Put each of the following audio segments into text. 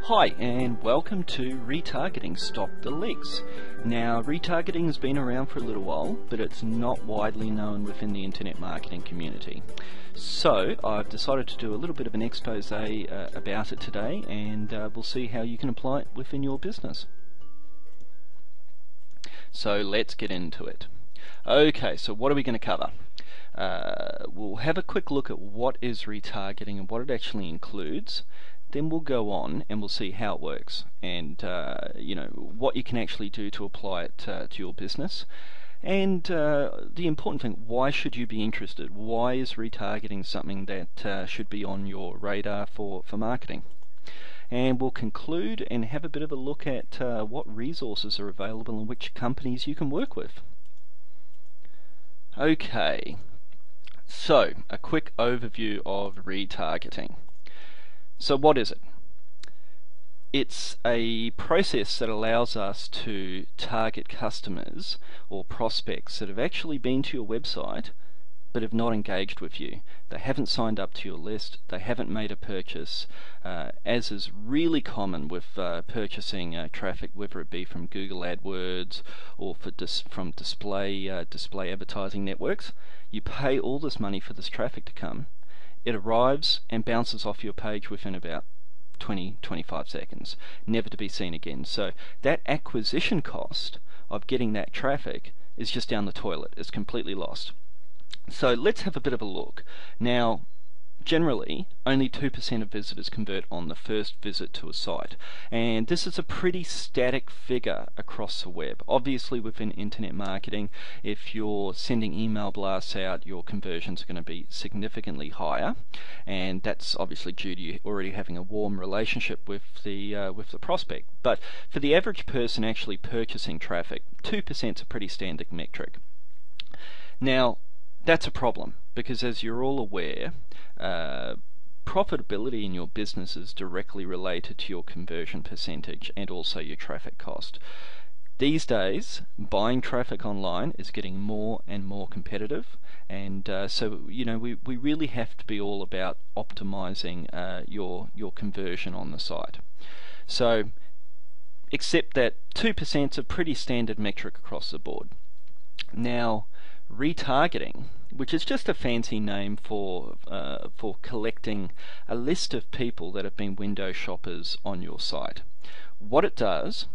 Hi and welcome to Retargeting Stop the Leaks. Now, retargeting has been around for a little while, but it's not widely known within the internet marketing community. So I've decided to do a little bit of an expose about it today, and we'll see how you can apply it within your business. So let's get into it. Okay, so what are we going to cover? We'll have a quick look at what is retargeting and what it actually includes. Then we'll go on and we'll see how it works and what you can actually do to apply it to your business. And the important thing, why should you be interested? Why is retargeting something that should be on your radar for marketing? And we'll conclude and have a bit of a look at what resources are available and which companies you can work with. Okay, so a quick overview of retargeting. So what is it? It's a process that allows us to target customers or prospects that have actually been to your website but have not engaged with you. They haven't signed up to your list, they haven't made a purchase, as is really common with purchasing traffic, whether it be from Google AdWords or from display advertising networks. You pay all this money for this traffic to come. It arrives and bounces off your page within about 20-25 seconds, never to be seen again. So that acquisition cost of getting that traffic is just down the toilet. It's completely lost. So let's have a bit of a look. Now, generally, only 2% of visitors convert on the first visit to a site, and this is a pretty static figure across the web. Obviously, within internet marketing, if you're sending email blasts out, your conversions are going to be significantly higher, and that's obviously due to you already having a warm relationship with the prospect. But for the average person actually purchasing traffic, 2% is a pretty standard metric. Now, that's a problem, because as you're all aware, profitability in your business is directly related to your conversion percentage and also your traffic cost. These days, buying traffic online is getting more and more competitive, and so we really have to be all about optimizing your conversion on the site. So, accept that 2% is a pretty standard metric across the board. Now, retargeting, which is just a fancy name for collecting a list of people that have been window shoppers on your site. What it does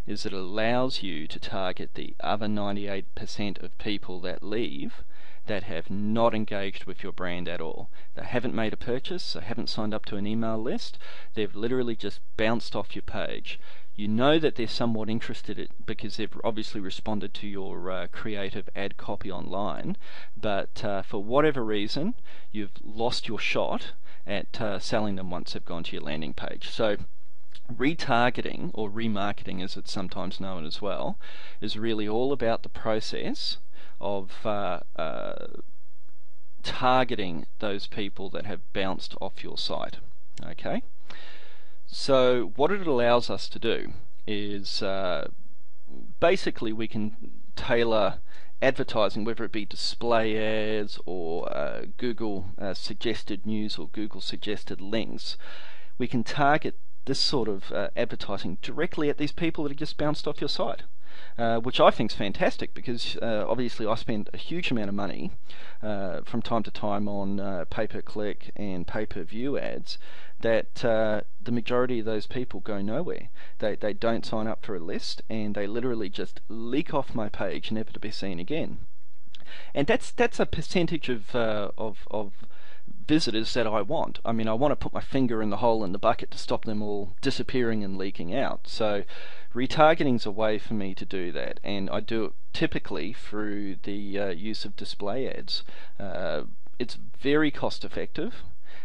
is it allows you to target the other 98% of people that leave that have not engaged with your brand at all. They haven't made a purchase, they haven't signed up to an email list, they've literally just bounced off your page. You know that they're somewhat interested because they've obviously responded to your creative ad copy online, but for whatever reason, you've lost your shot at selling them once they've gone to your landing page. So retargeting, or remarketing as it's sometimes known as well, is really all about the process of targeting those people that have bounced off your site. Okay? So what it allows us to do is basically we can tailor advertising, whether it be display ads or Google suggested news or Google suggested links. We can target this sort of advertising directly at these people that have just bounced off your site. Which I think is fantastic, because obviously I spend a huge amount of money from time to time on pay-per-click and pay-per-view ads that the majority of those people go nowhere. They don't sign up for a list, and they literally just leak off my page, never to be seen again. And that's a percentage of visitors that I want. I mean, I want to put my finger in the hole in the bucket to stop them all disappearing and leaking out. So retargeting is a way for me to do that, and I do it typically through the use of display ads. It's very cost effective,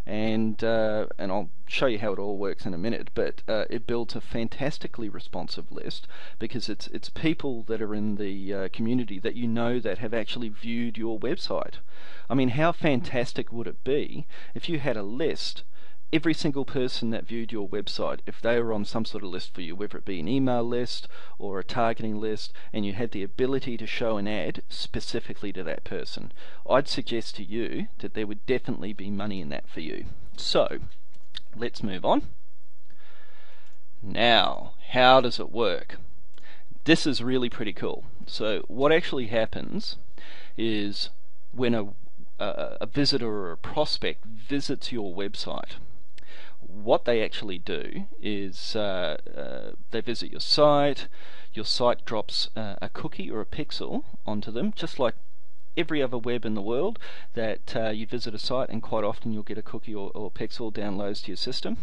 and I'll show you how it all works in a minute, but it builds a fantastically responsive list, because it's people that are in the community that you know that have actually viewed your website. I mean, how fantastic would it be if you had a list, every single person that viewed your website, if they were on some sort of list for you, whether it be an email list or a targeting list, and you had the ability to show an ad specifically to that person. I'd suggest to you that there would definitely be money in that for you. So let's move on. Now, how does it work? This is really pretty cool. So what actually happens is when a visitor or a prospect visits your website, what they actually do is they visit your site drops a cookie or a pixel onto them, just like every other web in the world that you visit a site, and quite often you'll get a cookie or pixel downloads to your system.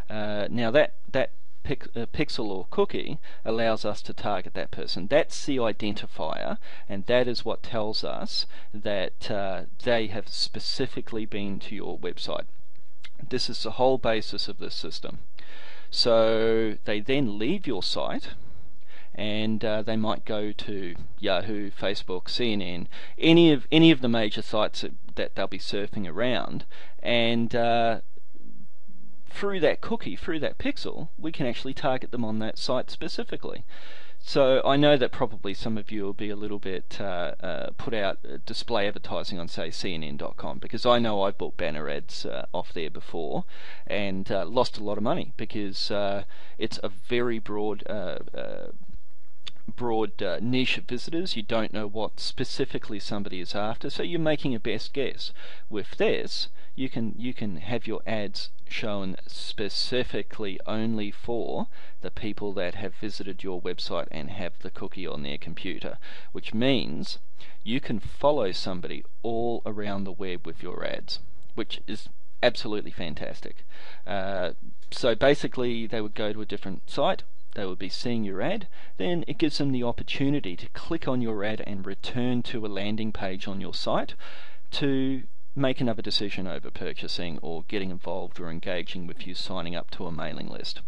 Now that pixel or cookie allows us to target that person. That's the identifier, and that is what tells us that they have specifically been to your website. This is the whole basis of this system. So they then leave your site, and they might go to Yahoo, Facebook, CNN, any of the major sites that they'll be surfing around, and through that cookie, through that pixel, we can actually target them on that site specifically. So I know that probably some of you will be a little bit put out display advertising on, say, CNN.com, because I know I've bought banner ads off there before and lost a lot of money, because it's a very broad niche of visitors. You don't know what specifically somebody is after, so you're making a best guess. With this, you can have your ads shown specifically only for the people that have visited your website and have the cookie on their computer, which means you can follow somebody all around the web with your ads, which is absolutely fantastic. So basically they would go to a different site, they would be seeing your ad, then it gives them the opportunity to click on your ad and return to a landing page on your site to make another decision over purchasing or getting involved or engaging with you, signing up to a mailing list.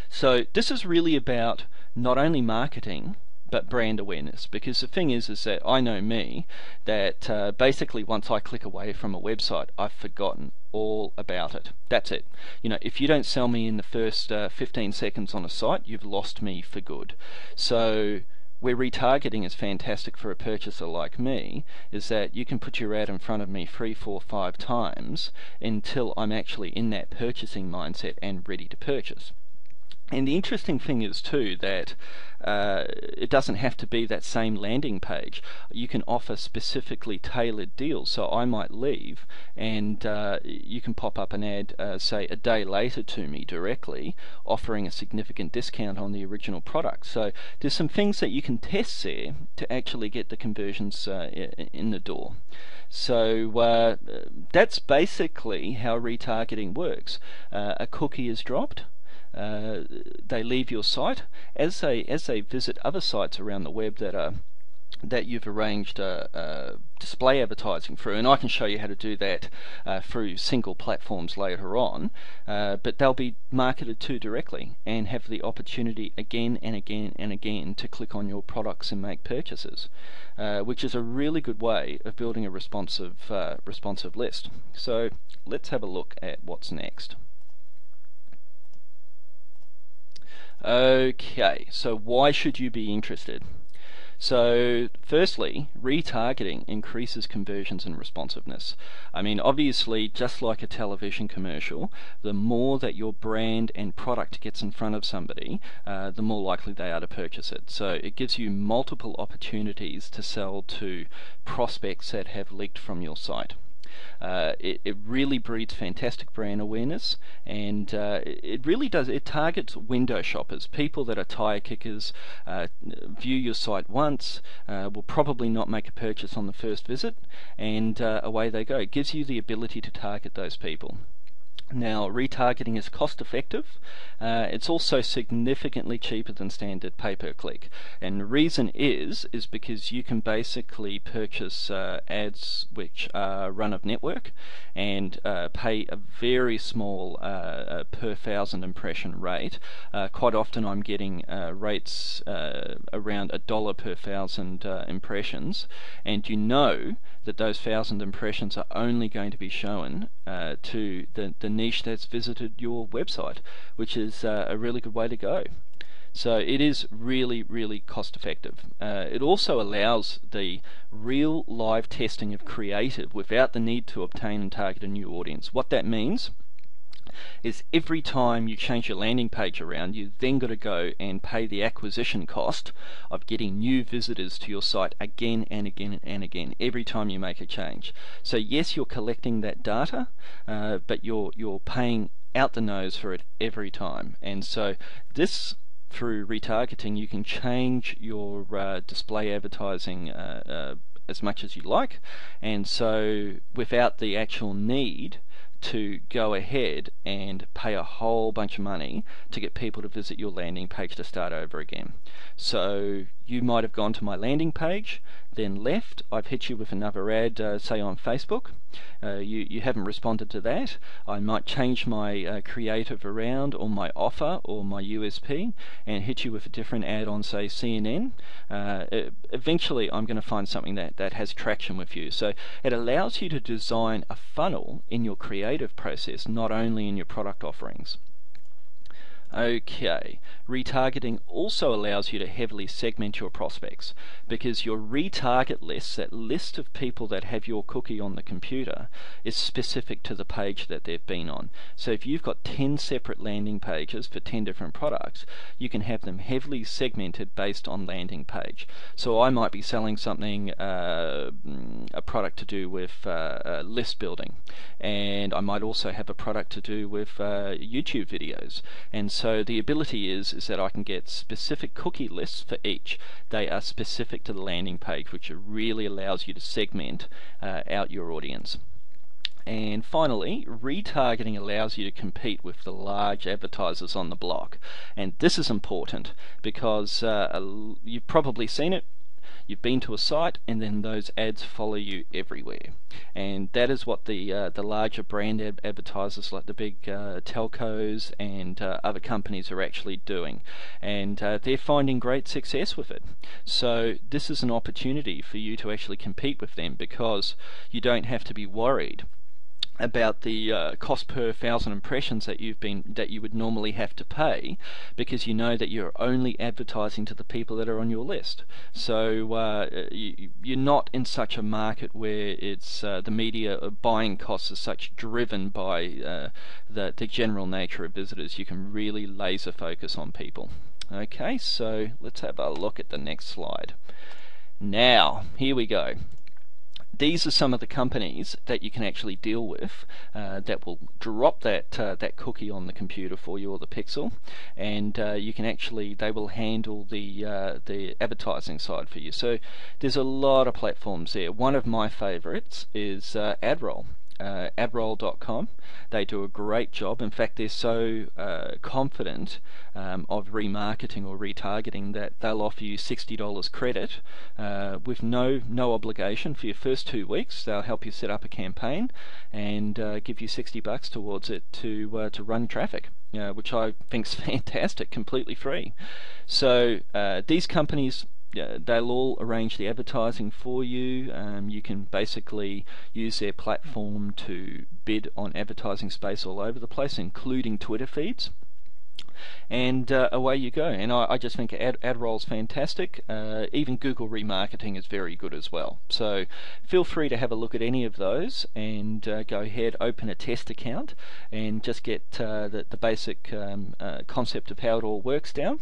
So this is really about not only marketing but brand awareness, because the thing is that I know me, that basically once I click away from a website, I've forgotten all about it. That's it. You know, if you don't sell me in the first 15 seconds on a site, you've lost me for good. So where retargeting is fantastic for a purchaser like me is that you can put your ad in front of me 3, 4, 5 times until I'm actually in that purchasing mindset and ready to purchase. And the interesting thing is too that it doesn't have to be that same landing page. You can offer specifically tailored deals. So I might leave and you can pop up an ad, say a day later to me directly, offering a significant discount on the original product. So there's some things that you can test there to actually get the conversions in the door. So that's basically how retargeting works. A cookie is dropped. They leave your site. As they visit other sites around the web that you've arranged display advertising through, and I can show you how to do that through single platforms later on, but they'll be marketed to directly and have the opportunity again and again and again to click on your products and make purchases, which is a really good way of building a responsive list. So let's have a look at what's next. Okay, so why should you be interested? So firstly, retargeting increases conversions and responsiveness. I mean, obviously, just like a television commercial, the more that your brand and product gets in front of somebody, the more likely they are to purchase it. So it gives you multiple opportunities to sell to prospects that have leaked from your site. It really breeds fantastic brand awareness, and it targets window shoppers, people that are tire kickers, view your site once, will probably not make a purchase on the first visit, and away they go. It gives you the ability to target those people. Now, retargeting is cost effective. It's also significantly cheaper than standard pay-per-click, and the reason is because you can basically purchase ads which are run of network and pay a very small per 1,000 impression rate. Quite often I'm getting rates around $1 per 1,000 impressions, and you know that those 1,000 impressions are only going to be shown to the niche that's visited your website, which is a really good way to go. So it is really, really cost effective. It also allows the real live testing of creative without the need to obtain and target a new audience. What that means is every time you change your landing page around, you then got to go and pay the acquisition cost of getting new visitors to your site again and again and again every time you make a change. So yes, you're collecting that data, but you're paying out the nose for it every time. And so this, through retargeting, you can change your display advertising as much as you like, and so without the actual need to go ahead and pay a whole bunch of money to get people to visit your landing page to start over again. So you might have gone to my landing page, then left. I've hit you with another ad, say on Facebook. You haven't responded to that. I might change my creative around, or my offer, or my USP, and hit you with a different ad on, say, CNN. Eventually I'm going to find something that has traction with you. So it allows you to design a funnel in your creative process, not only in your product offerings. Okay, retargeting also allows you to heavily segment your prospects, because your retarget list, that list of people that have your cookie on the computer, is specific to the page that they've been on. So if you've got 10 separate landing pages for 10 different products, you can have them heavily segmented based on landing page. So I might be selling something, a product to do with list building, and I might also have a product to do with YouTube videos. And so the ability is that I can get specific cookie lists for each. They are specific to the landing page, which really allows you to segment out your audience. And finally, retargeting allows you to compete with the large advertisers on the block. And this is important because you've probably seen it. You've been to a site, and then those ads follow you everywhere, and that is what the larger brand advertisers, like the big telcos and other companies, are actually doing, and they're finding great success with it. So this is an opportunity for you to actually compete with them, because you don't have to be worried about the cost per 1,000 impressions that you would normally have to pay, because you know that you're only advertising to the people that are on your list. So you're not in such a market where it's the media buying costs are such driven by the general nature of visitors. You can really laser focus on people. Okay, so let's have a look at the next slide. Now, here we go. These are some of the companies that you can actually deal with that will drop that cookie on the computer for you, or the pixel, and you can actually, they will handle the advertising side for you. So there's a lot of platforms there. One of my favorites is AdRoll. Adroll.com. They do a great job. In fact, they're so confident of remarketing or retargeting that they'll offer you $60 credit with no obligation for your first 2 weeks. They'll help you set up a campaign and give you $60 towards it to run traffic, which I think is fantastic, completely free. So these companies, they'll all arrange the advertising for you. You can basically use their platform to bid on advertising space all over the place, including Twitter feeds. And away you go. And I just think AdRoll's fantastic. Even Google Remarketing is very good as well. So feel free to have a look at any of those, and go ahead, open a test account, and just get the basic concept of how it all works down.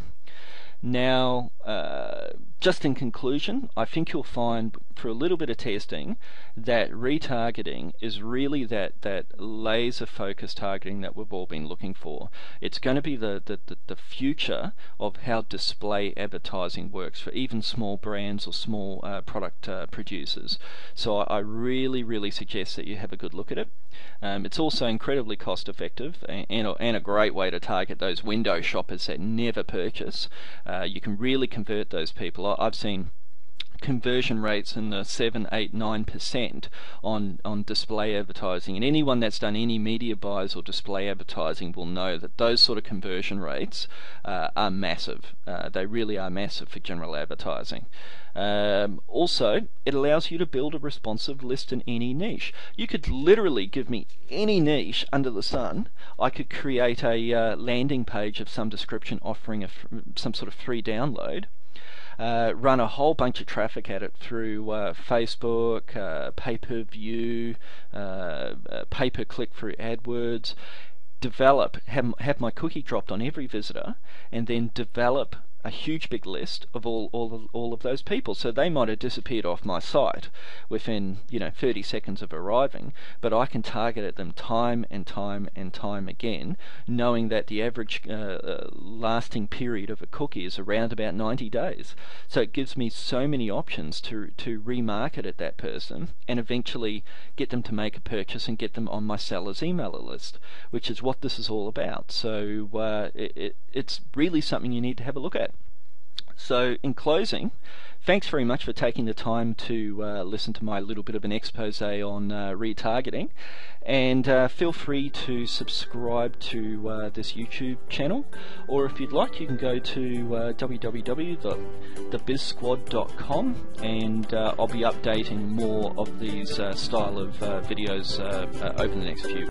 Now, just in conclusion, I think you'll find through a little bit of testing that retargeting is really that laser focused targeting that we've all been looking for. It's going to be the future of how display advertising works for even small brands or small product producers. So I really suggest that you have a good look at it. It's also incredibly cost effective, and a great way to target those window shoppers that never purchase. You can really convert those people. I've seen conversion rates in the 7, 8, 9% on display advertising, and anyone that's done any media buys or display advertising will know that those sort of conversion rates are massive. They really are massive for general advertising. Also, it allows you to build a responsive list in any niche. You could literally give me any niche under the sun. I could create a landing page of some description offering some sort of free download, run a whole bunch of traffic at it through Facebook, pay-per-view, pay-per-click through AdWords, have my cookie dropped on every visitor, and then develop a huge big list of all of those people. So they might have disappeared off my site within 30 seconds of arriving, but I can target at them time and time and time again, knowing that the average lasting period of a cookie is around about 90 days. So it gives me so many options to remarket at that person and eventually get them to make a purchase and get them on my seller's emailer list, which is what this is all about. So it's really something you need to have a look at. So in closing, thanks very much for taking the time to listen to my little bit of an expose on retargeting, and feel free to subscribe to this YouTube channel, or if you'd like you can go to www.thebizsquad.com, and I'll be updating more of these style of videos over the next few